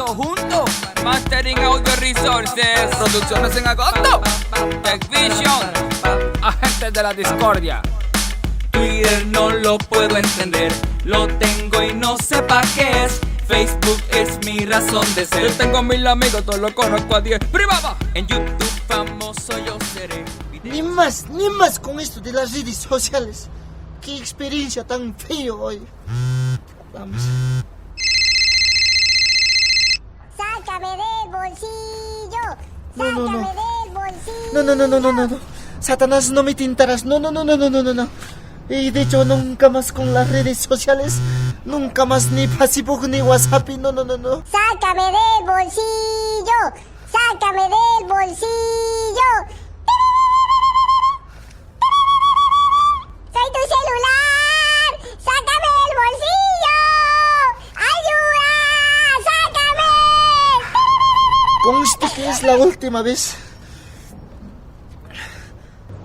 todo junto. Mastering Audio Resources. Producciones en agosto. Tech Vision. Agentes de la discordia. Twitter no lo puedo entender. Lo tengo y no sé pa' qué es. Facebook es mi razón de ser. Yo tengo 1000 amigos, todos los conozco a 10. ¡Privada! En YouTube famoso yo seré. Ni más con esto de las redes sociales. Qué experiencia tan feo hoy. Vamos. ¡Sácame del bolsillo! No, no, no. ¡Sácame del bolsillo! No. Satanás, no me tintarás. No. Y de hecho, nunca más con las redes sociales. Nunca más ni Facebook ni WhatsApp. No. ¡Sácame del bolsillo! ¡Sácame del bolsillo! ¡Soy tu celular! ¡Sácame del bolsillo! ¡Ayuda! ¡Sácame! Conste que es la última vez.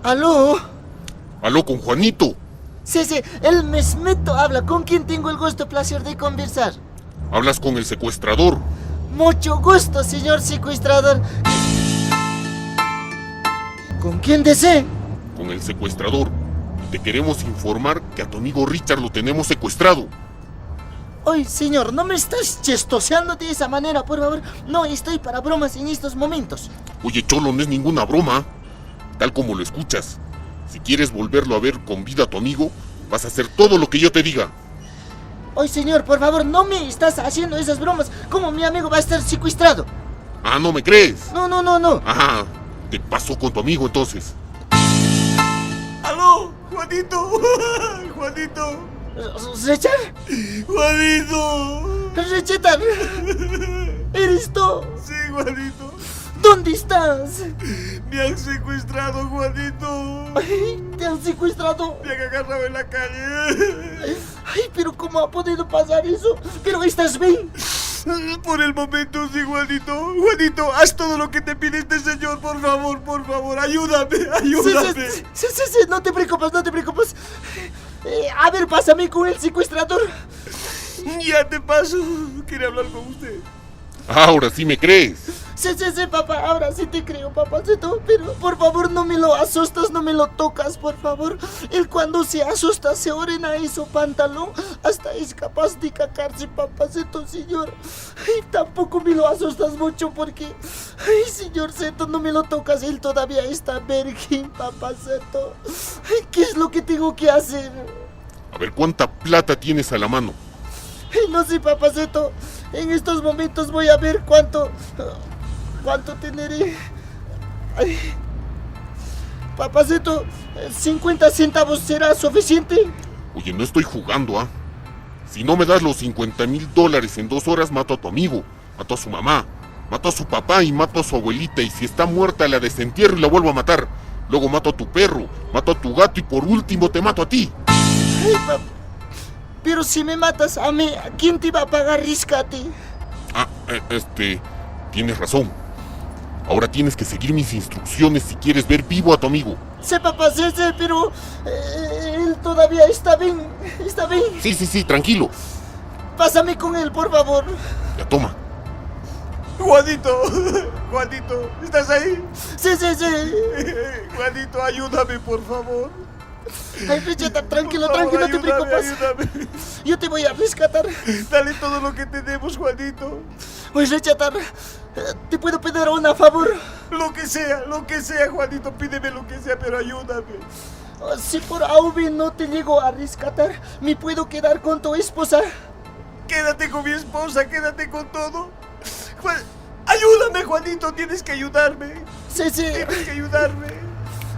¿Aló? Aló, con Juanito. Sí, el mesmeto habla. ¿Con quién tengo el gusto, placer de conversar? Hablas con el secuestrador. Mucho gusto, señor secuestrador. ¿Con quién desee? Con el secuestrador. Te queremos informar que a tu amigo Richard lo tenemos secuestrado. Oye, señor, no me estás chistoseando de esa manera, por favor. No estoy para bromas en estos momentos. Oye, Cholo, no es ninguna broma. Tal como lo escuchas. Si quieres volverlo a ver con vida a tu amigo, vas a hacer todo lo que yo te diga. Oye, señor, por favor, no me estás haciendo esas bromas. ¿Cómo mi amigo va a estar secuestrado? Ah, ¿no me crees? No. Ajá, ¿qué pasó con tu amigo entonces? ¡Aló! ¡Juanito! ¡Juanito! ¿Richard? ¡Juanito! ¿Richard? ¿Eres tú? Sí, Juanito. ¿Dónde estás? Me han secuestrado, Juanito. Ay, ¿te han secuestrado? Me han agarrado en la calle. Ay, pero ¿cómo ha podido pasar eso? ¿Pero estás bien? Por el momento sí, Juanito. Juanito, haz todo lo que te pide este señor, por favor. Ayúdame. Sí, no te preocupes. A ver, pásame con el secuestrador. Ya te paso. Quiere hablar con usted. Ahora sí me crees. Sí, papá, ahora sí te creo, papacito. Pero por favor no me lo asustas, no me lo tocas, por favor. Él cuando se asusta se orina en su pantalón. Hasta es capaz de cacarse, papacito, señor. Ay, tampoco me lo asustas mucho porque... Ay, señor Zeto, no me lo tocas. Él todavía está virgen, papacito. Ay, ¿qué es lo que tengo que hacer? A ver, ¿cuánta plata tienes a la mano? Ay, no sé, papacito. En estos momentos voy a ver cuánto tendré. Ay, papacito, 50 centavos será suficiente. Oye, no estoy jugando, ¿ah? Si no me das los $50,000 en 2 horas, mato a tu amigo, mato a su mamá, mato a su papá y mato a su abuelita. Y si está muerta, la desentierro y la vuelvo a matar. Luego mato a tu perro, mato a tu gato y por último te mato a ti. Ay, pero si me matas a mí, ¿quién te va a pagar rescate? Ah, tienes razón. Ahora tienes que seguir mis instrucciones si quieres ver vivo a tu amigo. Sí, papá, sí, pero él todavía está bien. Sí, tranquilo. Pásame con él, por favor. Ya toma. Juanito, ¿estás ahí? Sí. Juanito, ayúdame, por favor. Ay, Richard, tranquilo, Por favor, no te preocupes. Ayúdame. Yo te voy a rescatar. Dale todo lo que tenemos, Juanito. Oye, Richard, ¿te puedo pedir un favor? Lo que sea, Juanito, pídeme lo que sea, pero ayúdame. Si por AV no te llego a rescatar, ¿me puedo quedar con tu esposa? Quédate con mi esposa, quédate con todo. Ayúdame, Juanito, tienes que ayudarme. Sí. Tienes que ayudarme.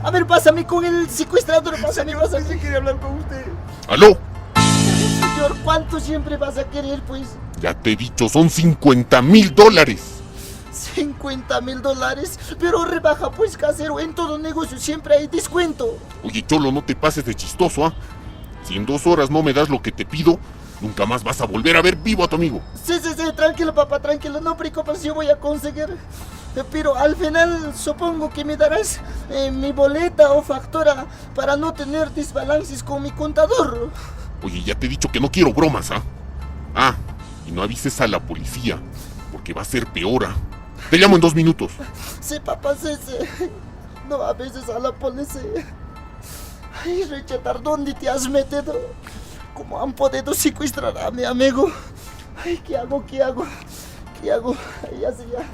A ver, pásame con el secuestrador, pásame. Sí, quiere hablar con usted. ¡Aló! Señor, ¿cuánto siempre vas a querer, pues? Ya te he dicho, son $50,000. $50,000, pero rebaja, pues, casero. En todo negocio siempre hay descuento. Oye, Cholo, no te pases de chistoso, ¿ah? Si en 2 horas no me das lo que te pido, nunca más vas a volver a ver vivo a tu amigo. Sí, tranquilo, papá, tranquilo. No preocupes, yo voy a conseguir. Pero al final supongo que me darás mi boleta o factura para no tener desbalances con mi contador. Oye, ya te he dicho que no quiero bromas, ¿ah? Ah, y no avises a la policía. porque va a ser peor. ¿Ah? Te llamo en 2 minutos. Sí, papá, sí. No avises a la policía. Ay, Richard, ¿dónde te has metido? ¿Cómo han podido secuestrar a mi amigo? Ay, ¿qué hago? Ay, ya sé ya.